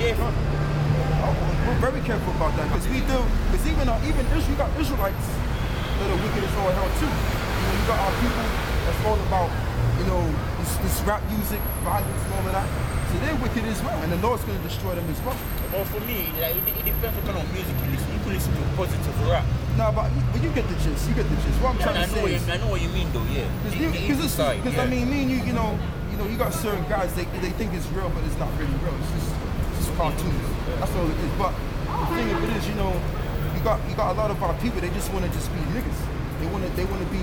careful. We're very careful about that because we do. Because even Israel, you got Israelites that are wicked as all hell too. You got our people that's all about this rap music, violence, and all of that. So they're wicked as well, and the Lord's going to destroy them as well. Well, for me, like, it depends what kind of music you listen. You can listen to positive rap. No, but you get the gist. You get the gist. What I'm trying to say is, I know what you mean, though. Yeah. Because I mean, me and you, you got certain guys they think it's real, but it's not really real. It's just cartoons. That's all it is. But the thing of it is, you got a lot of our people. They just want to just be niggas. They want to be.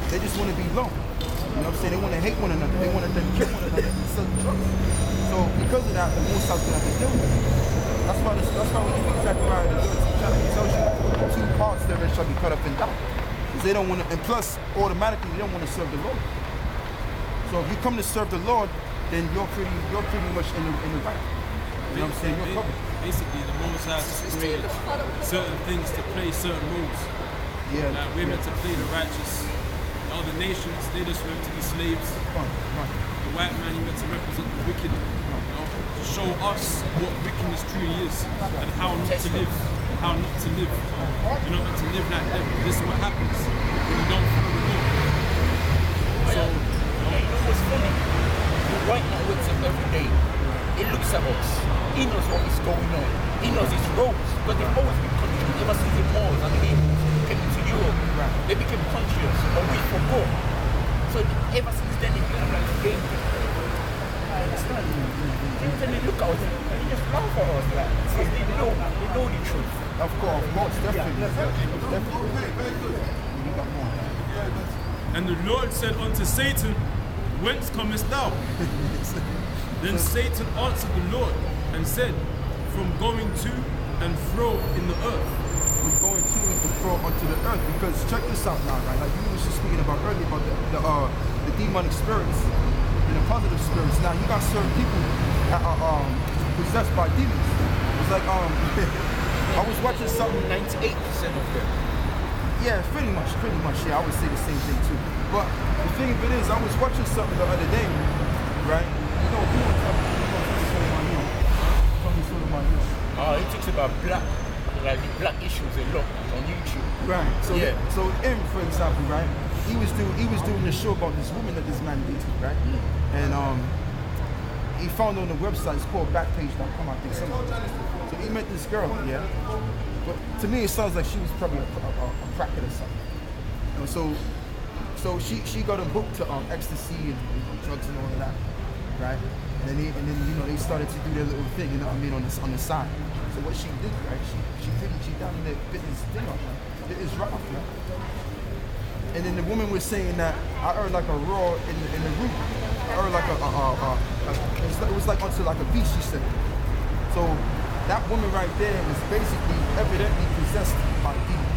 They just want to be low. You know what I'm saying? They want to hate one another. They want to kill one another and sell drugs. So because of that, the Most High's going to have to deal with it. That's why when you read Zechariah, it tells you 2 parts therein shall be cut up and die. Because they don't want to, and plus, automatically, they don't want to serve the Lord. So if you come to serve the Lord, then you're pretty much in the right. You know what I'm saying? You're covered. Basically, the Most High created certain things to play certain roles. Yeah. Like we're meant to play the righteous. Other nations, they just meant to be slaves. The white man, he meant to represent the wicked. To show us what wickedness truly is and how not to live. How not to live. You're not meant to live like them. This is what happens when you don't follow the law. So, you know what's funny? The white man wakes up every day. He looks at us. He knows what is going on. He knows his roles. But they've always been conscious. Ever since the Moors and the Hebrews came into Europe, they became conscious, but we forgot. So ever since then, it's been like a game. I understand. When they look at us, they just laugh at us. Like, because they know the truth. Of course, definitely. and the Lord said unto Satan, whence comest thou? Then Satan answered the Lord and said, from going to and fro in the earth. From going to and fro onto the earth, because check this out now, right? Like you were just speaking about earlier about the demonic spirits and the positive spirits. Now you got certain people that are possessed by demons. It's like I was watching something. 98% of them. Yeah, pretty much. Yeah, I would say the same thing too. But the thing of it is, I was watching something the other day, right? Oh, he talks about the black issues a lot on YouTube. Right. So yeah. So him, for example, right? He was doing a show about this woman that this man dated, right? And he found on the website, it's called Backpage.com, I think. So he met this girl, yeah. But to me, it sounds like she was probably a crackhead or something. So she got him booked to ecstasy and drugs and all of that, right? And then they started to do their little thing, you know what I mean, on the side. So what she did, right? She down in there bit this thing off, man. Bit his right off, man. And then the woman was saying that I heard like a roar in the room. I heard like it was like onto like a beast, she said. So that woman right there was basically evidently possessed by a demon.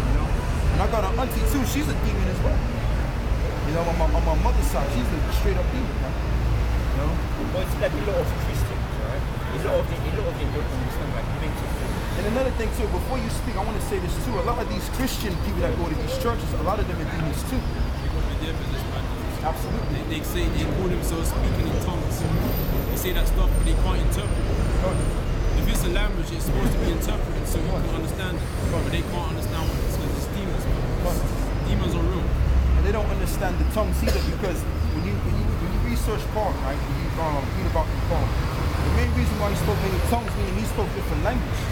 You know? And I got an auntie too, she's a demon as well. You know, on my mother's side, she's a straight up demon, man. You know? But it's like a lot of Christians, right? A lot of them don't understand like mental. And another thing too, before you speak, I want to say this too. A lot of these Christian people that go to these churches, a lot of them are demons too. Absolutely. They say they call themselves speaking in tongues. They say that stuff, but they can't interpret it. If it's a language, it's supposed to be interpreted so you can understand it. But they can't understand what it's because it's demons, man. Demons are real. And they don't understand the tongues either, because when you research Paul, right, when you read about Paul, the main reason why he spoke many tongues, meaning he spoke different language.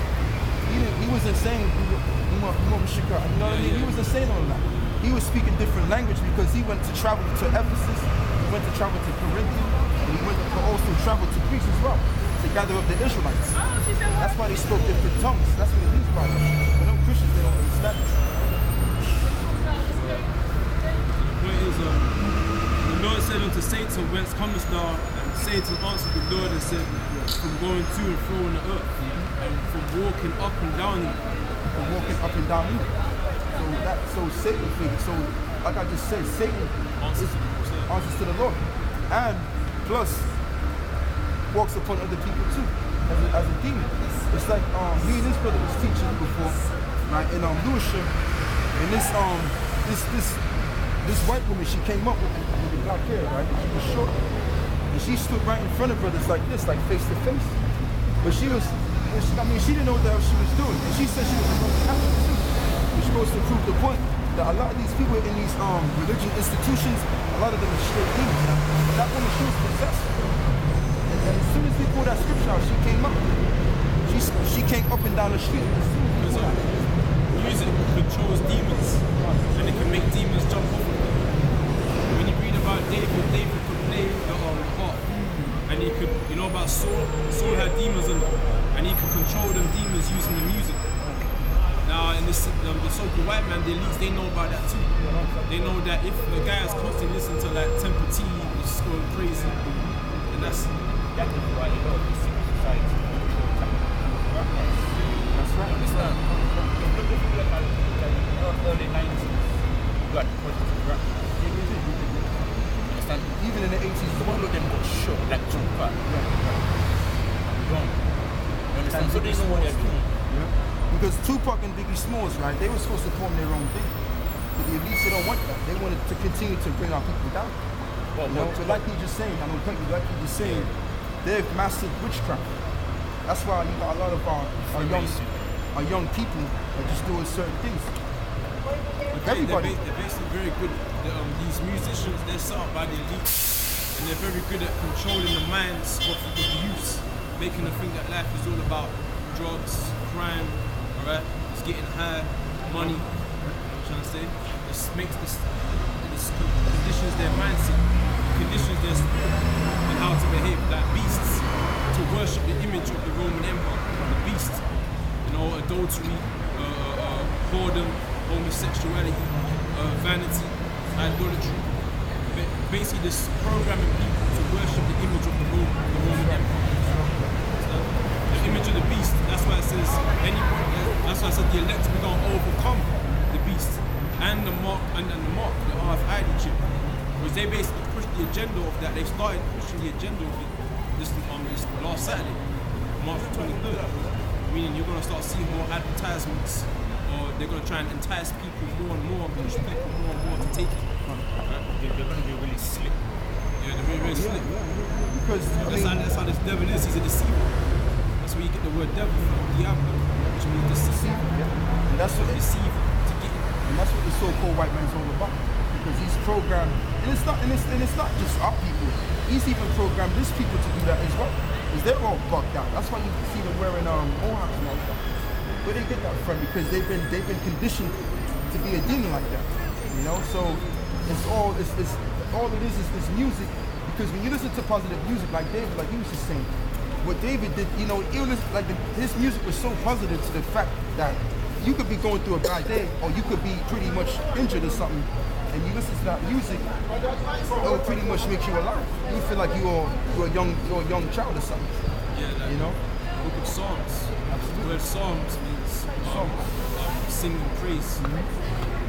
He wasn't saying, you know what I mean? He wasn't saying all that. He was speaking different language because he went to travel to Ephesus, he went to travel to Corinth, and he went to also travel to Greece as well, to gather up the Israelites. That's why they spoke different tongues. That's what it means by that. But no Christians, they don't understand it. The point is, the Lord said unto Satan, whence comest thou? And Satan answered the Lord and said, from going to and fro in the earth, and from walking up and down in it. From walking up and down in it. So Satan thinks, so like I just said, Satan answers to the Lord. And plus walks upon other people too, as a demon. It's like me and this brother was teaching before, right, in Lewisham, and this white woman, she came up with the black hair, right? She was short. And she stood right in front of brothers like this, like face to face. But she didn't know what the hell she was doing. And she said she was a Roman Catholic too. Which goes to prove the point that a lot of these people in these religious institutions, a lot of them are straight demons. But that woman, she was possessed. And as soon as we pulled that scripture out, she came up. She came up and down the street. Music controls demons, and it can make demons jump off of them. When you read about David could play the harp, and he could, you know about Saul had demons in him, and he could control them demons using the music. Now, in this, the so-called white man, the elites, they know about that too. They know that if the guy is constantly listening to like Temple T, is going crazy, then that's why you know this society. That's right. Understand? Early 90s, you got positive rap. Understand? Even in the 80s, All of them got shot like Tupac. Wrong. You understand? So they know what they're doing. Because Tupac and Biggie Smalls, right, they were supposed to form their own thing. But the elites, they don't want that. They wanted to continue to bring our people down. Well, You know, but like you just saying, they've mastered witchcraft. That's why you got a lot of our young people are just doing certain things. Everybody. They're basically very good. These musicians, they're set up by the elite, and they're very good at controlling the minds of the youth, making them think that life is all about drugs, crime, alright? It's getting high, money. You know what I'm trying to say? This makes this conditions their mindset, conditions their spirit, and how to behave like beasts, to worship the image of the Roman Empire, the beast. You know, adultery, whoredom, homosexuality, vanity, idolatry. Basically, this programming people to worship the image of the Roman Empire. The image of the beast. That's why it says that's why I said the elect will not overcome the beast and the mark the RFID chip. Because they basically pushed the agenda of that. They started pushing the agenda of it this last Saturday, March 23rd. Meaning you're gonna start seeing more advertisements, or they're gonna try and entice people more and more, and push people more and more to take it. They're gonna be really slick. Yeah, they're very, very slick. Because That's how this devil is. He's a deceiver. That's where you get the word devil from, diablo, which means deceiver. and that's what Deceiver. To get it. And that's what the so-called white man's all about. Because he's programmed, and it's not just our people. He's even programmed his people to do that as well. Because they're all bugged out. That's why you see them wearing mohawks and all that. Where they get that from? Because they've been conditioned to be a demon like that. You know, so it's all it is music. Because when you listen to positive music, like David, like he was just saying, what David did, you know, his music was so positive to the fact that you could be going through a bad day, or you could be pretty much injured or something, and you listen to that music, it'll pretty much make you alive. You feel like you're a young child or something. Yeah, like, You know? book of Psalms. The word Psalms means singing praise. You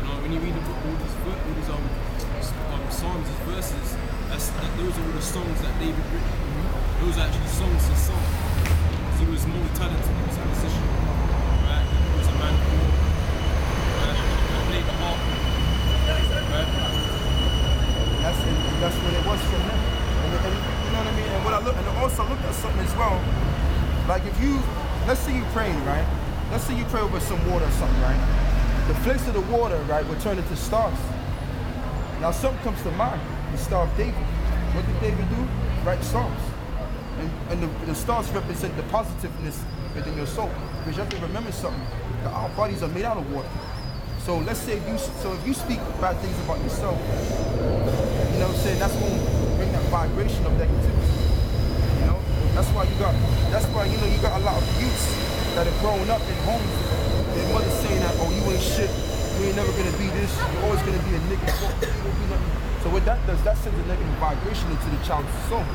know, when you read the book, all these Psalms, these verses, those are all the songs that David wrote. Those are actually songs he sung. He was multi-talented, he was a musician, right? He was a man of war, right? He played the harp, right? That's what it was from him. And you know what I mean? And and I also looked at something as well. Like if let's say you praying, right? Let's say you pray over some water or something, right? The flakes of the water, right, will turn into stars. Now something comes to mind, the Star of David. What did David do? Write Psalms. And the stars represent the positiveness within your soul. Because you have to remember something, that our bodies are made out of water. So let's say if you speak bad things about yourself, you know what I'm saying, that's going to bring that vibration of negativity. You know? That's why you got a lot of youths that are growing up in homes, their mother's saying that, oh, you ain't shit, you ain't never gonna be this, you're always gonna be a nigga. So what that does, that sends a negative vibration into the child's soul.